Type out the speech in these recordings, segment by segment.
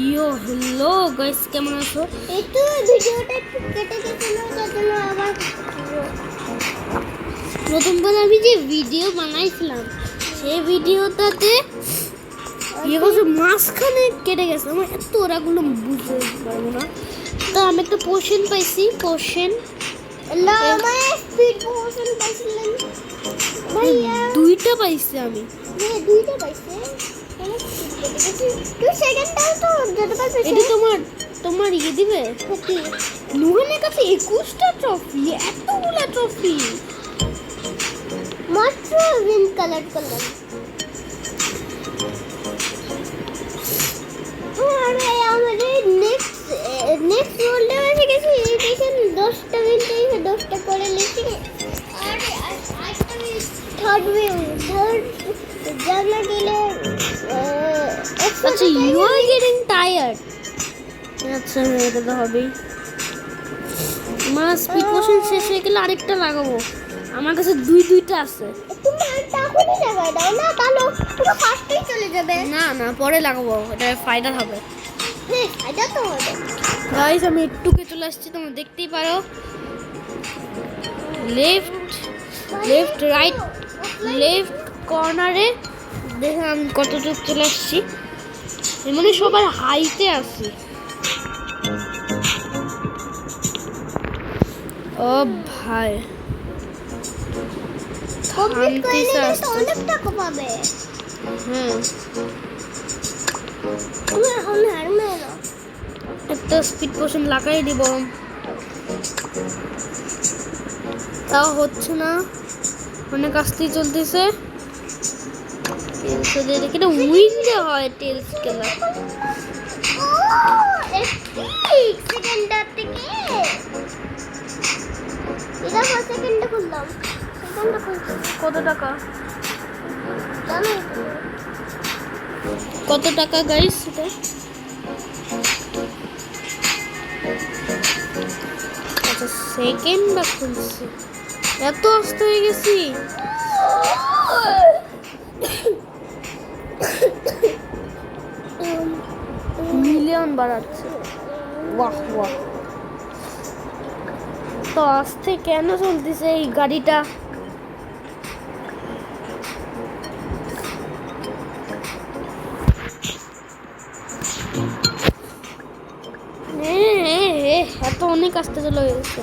ইয়ো hello guys, কেমন আছো? এই তো ভিডিওটা একটু কেটে গেছিল, তার জন্য আবার প্রথমবার আমি যে ভিডিও বানাইছিলাম সেই ভিডিওটাতে মাঝখানে কেটে গেছে। আমার এত ওরাগুলো বুঝতে পারবো না। তো আমি একটা পোর্শন পাইছি, পোর্শন স্পিড পোর্শন পাইছিলাম ভাইয়া। দুইটা পাইছি আমি। দুইটা পাইছে। তুই সেকেন্ডটাও তো যেতে পারছিস। এটা তোমার ইয়ে দিবে নুহানের কাছে 21টা ট্রফি, এতগুলা ট্রফি মাত্র গ্রিন কালার করলাম। আরে আমাদের নেক্সট ওয়ার্ল্ডে এসে গেছি। এডুকেশন 10টা মিনিট 10টা করে লিখি। আরে আজকে থার্ড জানা গেলে আচ্ছা, ইউ আর গেটিং টায়ার্ড। আচ্ছা, এটা তো হবেই। আমার স্পিড পোশন শেষ হয়ে গেলে আরেকটা লাগাবো। আমার কাছে দুইটা আছে। তুমি এখনই লাগাই দাও না, তাহলে পুরো ফার্স্টেই চলে যাবে। না পরে লাগাবো, এটা ফায়দা হবে। হ্যাঁ, ফায়দা তো হবে। গাইস, আমি একটুকে চলে আসছি, তোমরা দেখতেই পারো। লেফট রাইট কর্নারে দেখে আমি কতটুক চলে আসছি। মানে সবার হাইতে আছি। ও ভাই, কমপ্লিট করে নিলে তো অনেক টাকা পাবে। হ্যাঁ, তুমি এখন হারবে না। একটা স্পিড পোশন লাগাই দিব, তাও হচ্ছে না। অনেক আস্তেই চলতেছে। এটা উইন্ডে হয় টেলস খেলা। সেকেন্ডার থেকে এটা সেকেন্ডে খুললাম। সেকেন্ডে খুলছি। কত টাকা? জানো কত টাকা গাইস এটা? আচ্ছা, সেকেন্ড বা খুলছি, এত আস্তে হয়ে গেছি। মিলিয়ন বাড়াচ্ছে। বাহ বাহ, তো আস্তে কেন চলতেছে এই গাড়িটা? এত অনেক আস্তে চলে গেছে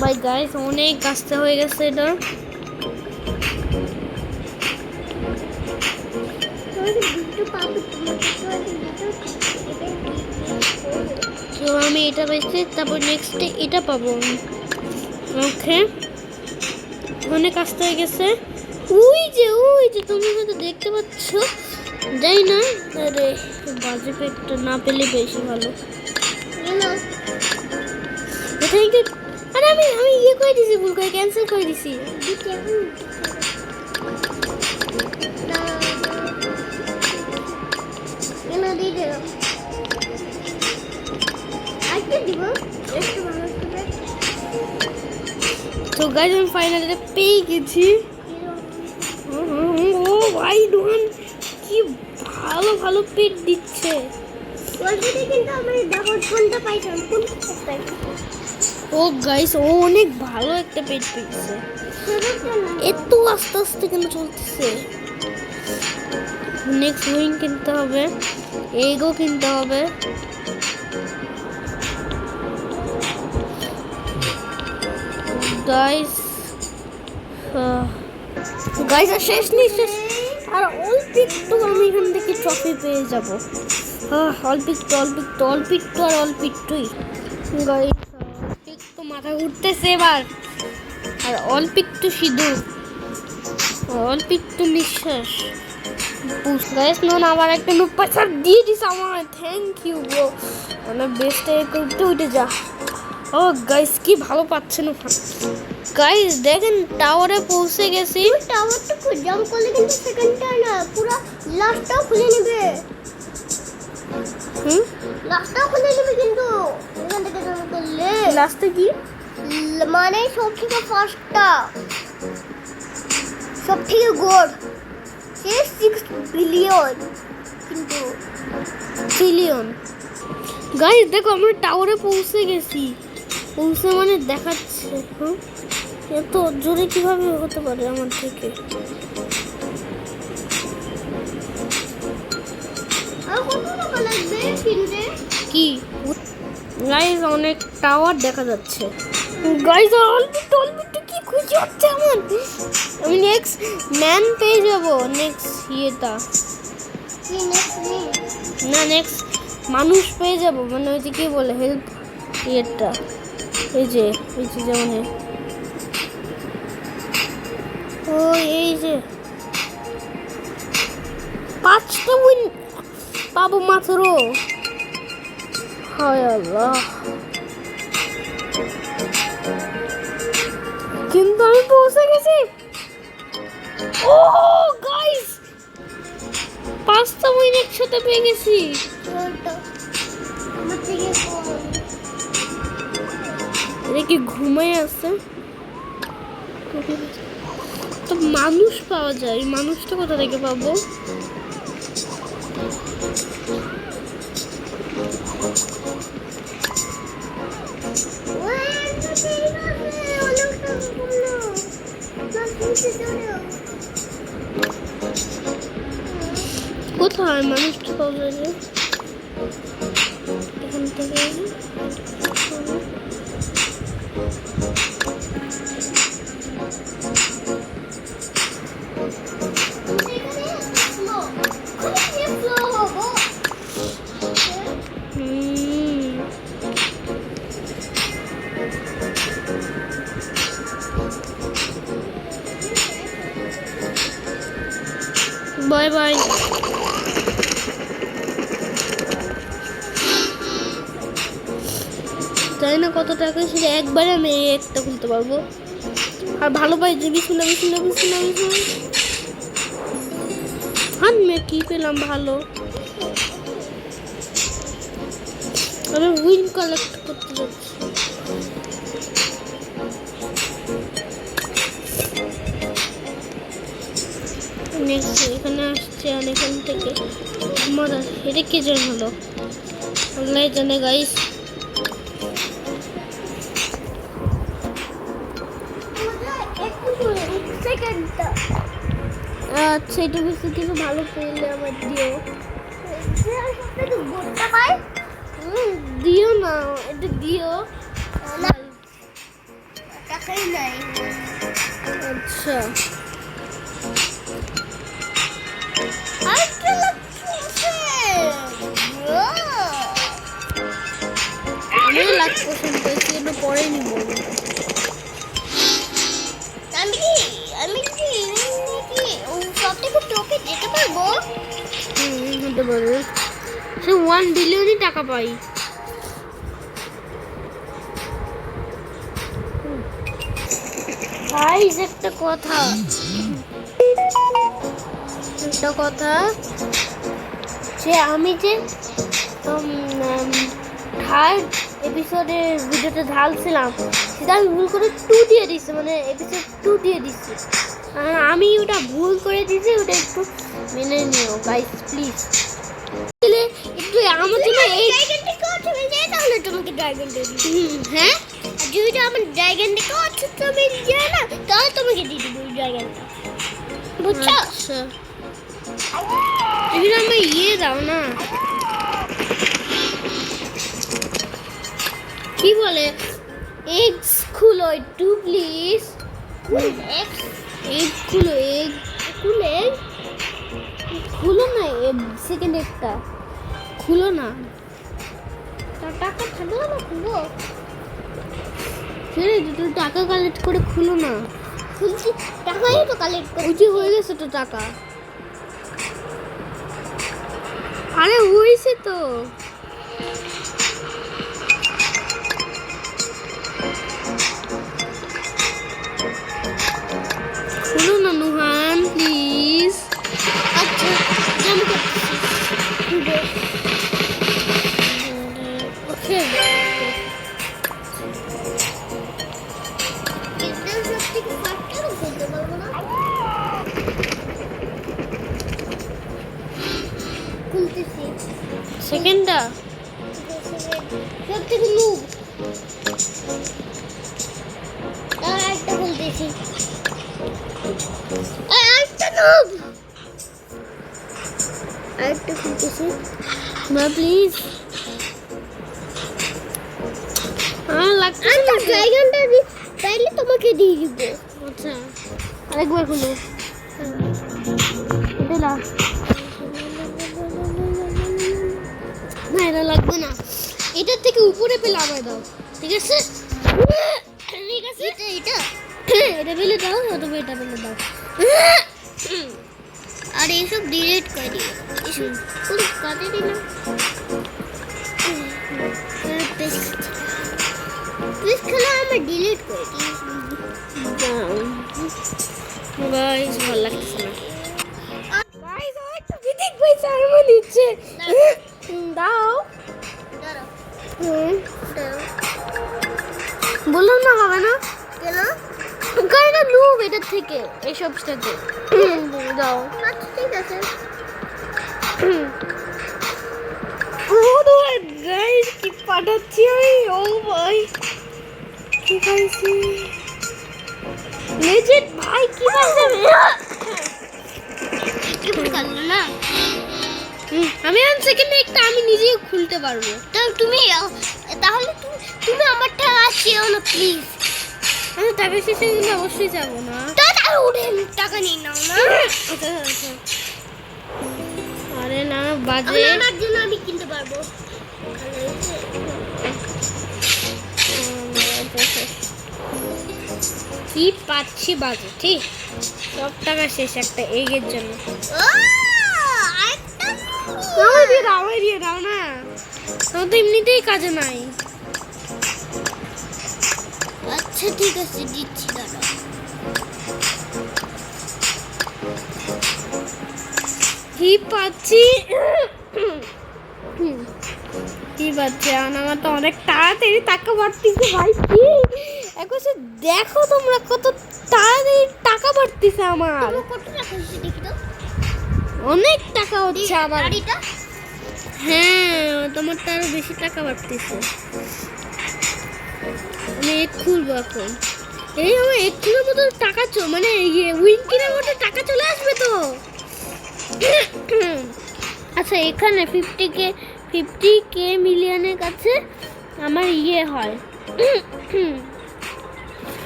ভাই। গাইস, অনেক আস্তে হয়ে গেছে এটা। তো আমি এটা পাইছি, তারপর নেক্সটে এটা পাবো আমি। ওকে, অনেক আস্তে হয়ে গেছে। ওই যে তুমি হয়তো দেখতে পাচ্ছ, যাই না। আরে বাজে পেটটা না পেলে বেশি ভালো। আরে আমি ইয়ে করে দিছি, ভুল করে ক্যান্সেল করে দিছি। তো গাইস, আমি ফাইনালি পেয়ে গেছি। ও ভাই, ডোন কি ভালো পেট দিচ্ছে। ও গাইস, ও অনেক ভালো একটা পেট পেয়েছে। এত আস্তে আস্তে কেন চলতেছে? নেক্সট উইং কিনতে হবে, এগো কিনতে হবে। গাইস আর শেষ নেই, শেষ। আর অল্প একটু আমি এখান থেকে ট্রফি পেয়ে যাব। অল্প একটুই গাইস। একটু মাথা ঘুরতেছে এবার। আর অল্প একটু সিঁদুর, অল্প একটু নিঃশ্বাস। গাইস, নোন আবার একটা পয়সা দিয়ে দিস আমার। Thank you bro. অনেক বেস্ট করতে উঠে যা। ও গাইস, কি ভালো পাচ্ছে না গাইস। দেখেন, টাওয়ারে পৌঁছে গেছি। টাওয়ারটা জাম্প করলে কিন্তু সেকেন্ডটা না, পুরো লাস্টটাও খুলে নেবে। লাস্টটাও খুলে নেবে কিন্তু এখান থেকে জাম্প করলে। লাস্টে কি মানে সব থেকে ফার্স্টটা, সব থেকে গোড। সে 6 বিলিয়ন কিন্তু ট্রিলিয়ন। গাইস দেখো আমরা টাওয়ারে পৌঁছে গেছি। পৌঁছে মানে দেখাচ্ছে। হ্যাঁ এত জোরে কিভাবে হতে পারে আমার থেকে? আর কত টাকা লাগবে কিনতে? কি গাইস অনেক টাওয়ার দেখা যাচ্ছে। গাইস অল্প কি খুশি হচ্ছে আমার। আমি নেক্সট ম্যান পেয়ে যাব। নেক্সট ইয়েটা কি নেক্সট না নেক্সট মানুষ পেয়ে যাব। মানে ওই যে কি বলে হেল্প ইয়েটা এই যে যেমন ও এই যে 5টা উইন পাবো মাত্র। হায় আল্লাহ, কিন্তু আমি পৌঁছে গেছি। ও গাইস 5টা উইন একসাথে পেয়ে গেছি। ছোট আমার থেকে কম। এটা কি ঘুমায় আছে? তো মানুষ পাওয়া যায়, মানুষটা কোথা থেকে পাবো? কোথায় মানুষটা পাওয়া যায়? এখান থেকে বাই বাই। জানি না কত টাকা, সেটা একবারে আমি একটা খুলতে পারবো। আর ভালো পাই যে বিছুনা আমি কি পেলাম ভালো। আমি উইন কালেক্ট করতে যাচ্ছি। নেক্সট এখানে আসছে আর এখান থেকে মজা। এটা কি জন হলো আল্লাহ জানে গাইস। আচ্ছা এটা বেশি কিছু ভালো পেলে আমার দিও। দিও না, এটা দিও না টাকাই নাই। আচ্ছা আরেকটা লাগছে। আমি লাখ পছন্দ করেছি, এটা পরে নিব। আমি কি সব থেকে টপে যেতে পারবো? হতে পারে। সে 1 বিলিয়নই টাকা পাই। গাইস একটা কথা যে আমি যে থার্ড এপিসোডের ভিডিওতে ঢালছিলাম সেটা আমি ভুল করে 2 দিয়ে দিচ্ছি, মানে এপিসোড 2 দিয়ে দিচ্ছি। আমি ওটা ভুল করে দিয়েছি, ওটা একটু মেনে নিও গাইস প্লিজ। একটু আমার জন্য এই তাহলে তোমাকে ড্রাগন দিয়ে দিই। হ্যাঁ যদি আমার ড্রাগন দেখো আচ্ছা তুমি যাও না, তাহলে তোমাকে দিয়ে দিবো ড্রাগনটা, বুঝছো? আচ্ছা এখানে আমি ইয়ে দাও না, কি বলে এগস খুলো একটু প্লিজ। এগ খুলো, এগ খুলো না, সেকেন্ড একটা খুলো না। টাকা থাকলে না খুলবো। ছেড়ে দুটো টাকা কালেক্ট করে খুলো না। খুলছি, টাকাই তো কালেক্ট ওই যে হয়ে গেছে তো টাকা। আরে হয়েছে তো। খুলো না নুহান প্লিজ। আচ্ছা আমি খুলবো। ওকে এটা সব থেকে ফাস্ট খুলতে পারবো না। সেকেন্ডটা সব থেকে নুব আর একটা বলতেছি আরেকটা নুব আরেকটা বলতেছি মা প্লিজ লাগছে আচ্ছা ড্রাগনটা তাইলে তোমাকে দিয়ে দিব আচ্ছা আরেকবার খুলো এটা না না এটা লাগবে না এটার থেকে উপরে পেলে আমায় দাও ঠিক আছে ঠিক আছে এটা এটা পেলে দাও অথবা এটা পেলে দাও আর এইসব ডিলিট করে দিও এসব কোন কাজে দিলাম প্লিজ খেলা আমরা ডিলিট করে দিই গাইস ভালো লাগছে না গাইস ও একটা বিদিক পয়সা আমার নিচে দাও দাঁড়াও বললাম না হবে না কেন গাইটা লুব এটার থেকে এইসব সাথে দাও আচ্ছা ঠিক আছে ও তোমার গাইস কি পাঠাচ্ছি আমি ও ভাই কি খাইছি লেজেন্ড ভাই কি পাইছে কি করলো না আমি আন সেকেন্ডে একটা আমি নিজেই খুলতে পারবো তো তুমি তাহলে তুমি আমারটা আসিও না প্লিজ আমি টাকা শেষে কিন্তু অবশ্যই যাবো না তাড়াতাড়ি উঠে টাকা নিয়ে নাও না আচ্ছা আচ্ছা আরে না বাজে তাহলে আমার জন্য আমি কিনতে পারবো কি পাচ্ছি বাজে ঠিক সব টাকা শেষ একটা এগের জন্য ও আরেকটা আমায় দিয়ে দাও না আমার তো এমনিতেই কাজে নাই আচ্ছা ঠিক আছে দিচ্ছি দাঁড়াও কি পাচ্ছি কি পাচ্ছি আমার তো অনেক তাড়াতাড়ি টাকা বাড়তিছে ভাই কি এখন সে দেখো তোমরা কত তাড়াতাড়ি টাকা বাড়তিছে আমার তুমি কত টাকা হচ্ছে দেখি তো অনেক টাকা হচ্ছে আবার গাড়িটা হ্যাঁ তোমার তো আরো বেশি টাকা বাড়তিছে আমি এক খুলবো এখন এই আমার এক কিলোর মতো টাকা মানে ইয়ে উইঙ্কিনের মতো টাকা চলে আসবে তো আচ্ছা এখানে 50k মিলিয়নের কাছে আমার ইয়ে হয়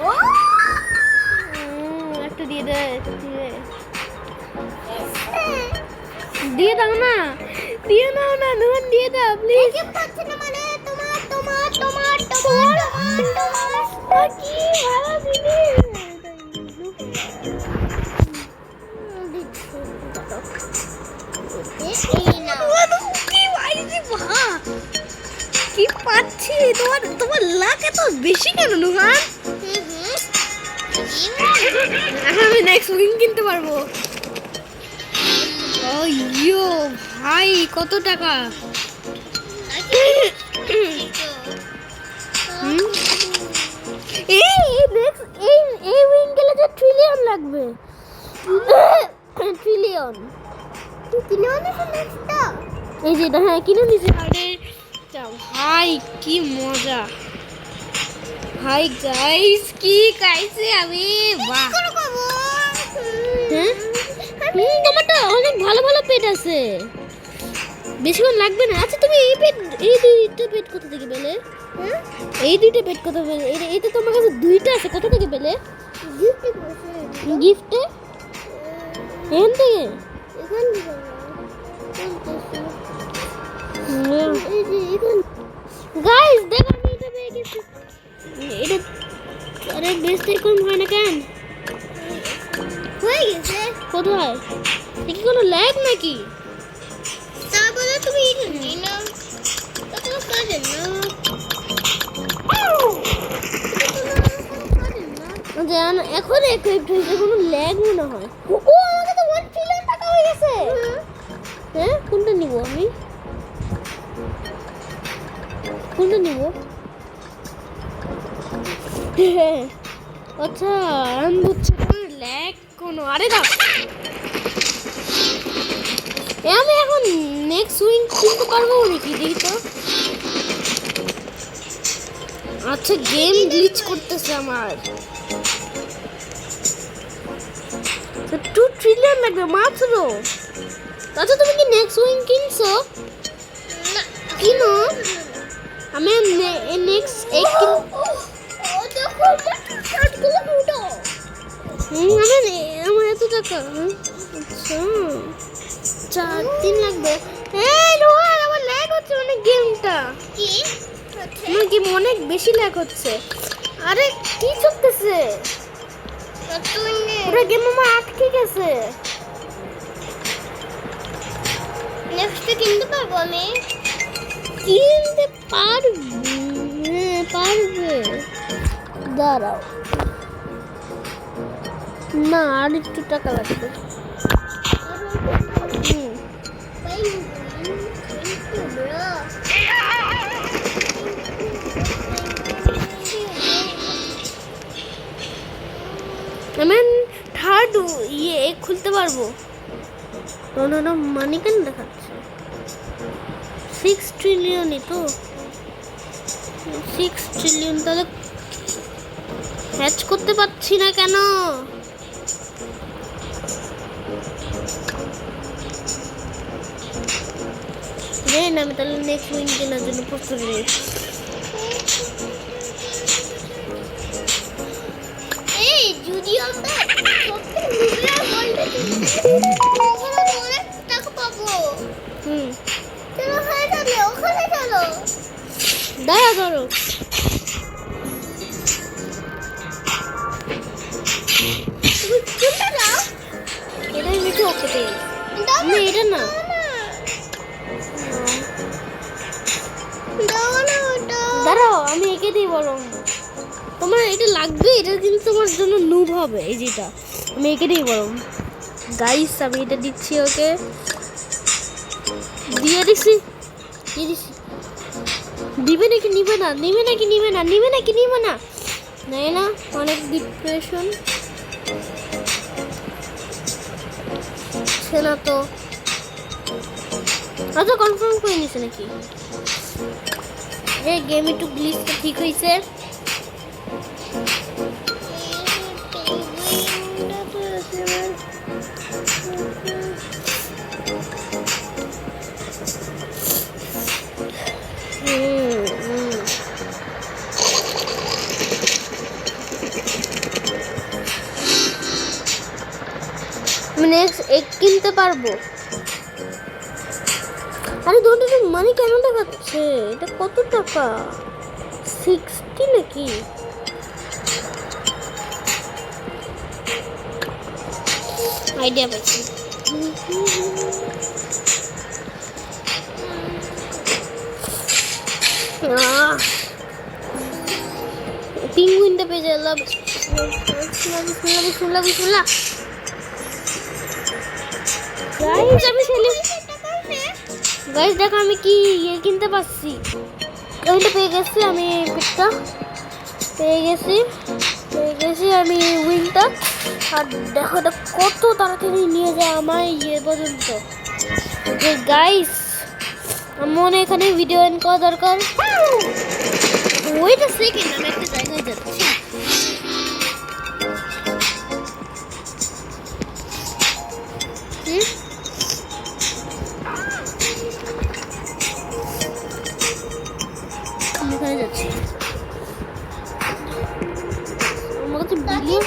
ও একটু দিয়ে দে দিয়ে দাও না দিয়ে নাও না নুন দিয়ে দাও প্লিজ কি পাচ্ছে না মানে তোমার কি ভালো জিনিস এই নাও কি পাচ্ছি তোমার লাখ এত বেশি কেন নুহান এখন আমি নেক্সট উইং কিনতে পারবো ও ইয়ো ভাই কত টাকা এই উইং গেলে তো ট্রিলিয়ন লাগবে ট্রিলিয়ন কিনে আনছো নেক্সটটা এই যে হ্যাঁ কিনে নিয়েছি আরে ভাই কি মজা ভাই গাইস কি খাইছে আমি বাহ হ্যাঁ তোমারটা অনেক ভালো ভালো পেট আছে বেশিক্ষণ লাগবে না আচ্ছা তুমি এই দুইটা পেট কোথা থেকে পেলে এই দুইটা পেট কোথা পেলে এইটা তোমার কাছে দুইটা আছে কোথা থেকে পেলে গিফটে এখান থেকে গাইস দেখো আমি এটা পেয়ে গেছি এটা আরে বেস্ট এরকম হয় না কেন হয়ে গেছে কোথায় কি কোনো ল্যাগ নাকি তারপরে তুমি এটা নিয়ে নাও কত কাজে না জান এখন ইকুইপড হয়েছে কোনো ল্যাগ মনে হয় ও আমাকে তো 1 ট্রিলিয়ন টাকা হয়ে গেছে হ্যাঁ কোনটা নিব আমি কোনটা নিব আচ্ছা আমি বুঝছি কোনো ল্যাগ কোনো আরে দাও আমি এখন নেক্সট উইং কিনতে পারবো নাকি দেখি তো। আচ্ছা গেম গ্লিচ করতেছে আমার। 2 ট্রিলিয়ন লাগবে মাত্র। আচ্ছা তুমি কি নেক্সট উইং কিনছো? না কিনো। আমি নেক্সট এক কিন। ও দেখো শার্টগুলো ফুটো। আমার এত টাকা। আচ্ছা 4 দিন লাগবে। এই রোহান আমার ল্যাগ হচ্ছে অনেক গেমটা। কি আমার গেম অনেক বেশি ল্যাগ হচ্ছে। আরে কি চলতেছে? পুরো গেম আমার আটকে গেছে। নেক্সট কিনতে পারবো আমি? কিনতে পারবে? হ্যাঁ পারবে। দাঁড়াও না আর একটু টাকা লাগবে। আমি থার্ড খুলতে পারবো। না মানি কেন দেখাচ্ছে? 6 ট্রিলিয়নই তো। 6 ট্রিলিয়ন তাহলে হ্যাচ করতে পারছি না কেন? আমি তাহলে নেক্সট উইন কেনার জন্য প্রস্তুতি নিচ্ছি। এই যদি আমরা অনেক টাকা পাবো। চলো ওখানে চলো। দাঁড়া ধরো। তুমি কোনটা দাও? এটাই মিঠু ওকে দে। দাও না এটা না। দাও না ওটা। দাঁড়াও আমি একে দিই বরং। তোমার এটা লাগবে, এটা কিন্তু তোমার জন্য নুব হবে। এই যেটা আমি একে দিই বরং। গাইস আমি এটা দিচ্ছি ওকে। দিয়ে দিছি। দিবে নাকি নিবে না? নিবে নাকি নিবে না? নিবে নাকি নিবে না? নেয় না। অনেক ডিপ্রেশন ছিল তো। আচ্ছা কনফার্ম করে নিছে নাকি? এই গেম একটু গ্লিচটা ঠিক হয়েছে। আমি নেক্সট এক কিনতে পারবো। আরে দোনটা মানি কেন দেখাচ্ছে? এটা কত টাকা? 60 নাকি? আইডিয়া পাইছি। পিঙ্গুইনটা পেয়ে গেলাম। গাইস দেখো আমি কি কিনতে পারছি। আমি পেয়ে গেছি। আমি পিকটা পেয়ে গেছি আমি উইংটা। আর দেখো এটা কত তাড়াতাড়ি নিয়ে যায় আমার পর্যন্ত। গাইস মনে এখানে ভিডিও এন্ড করা দরকার। ওইটা সেকেন্ড আমি একটা জায়গায় যাচ্ছি। আমি এখানে যাচ্ছি। আমার কাছে ভিডিও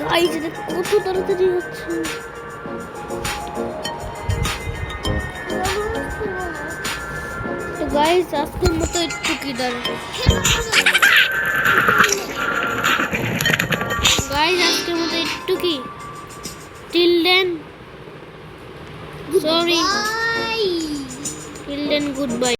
গাইস এটা কত তাড়াতাড়ি হচ্ছে। গাইস আজকের মতো একটু কি গাইস আজকের মতো একটু কি till then sorry till then good bye.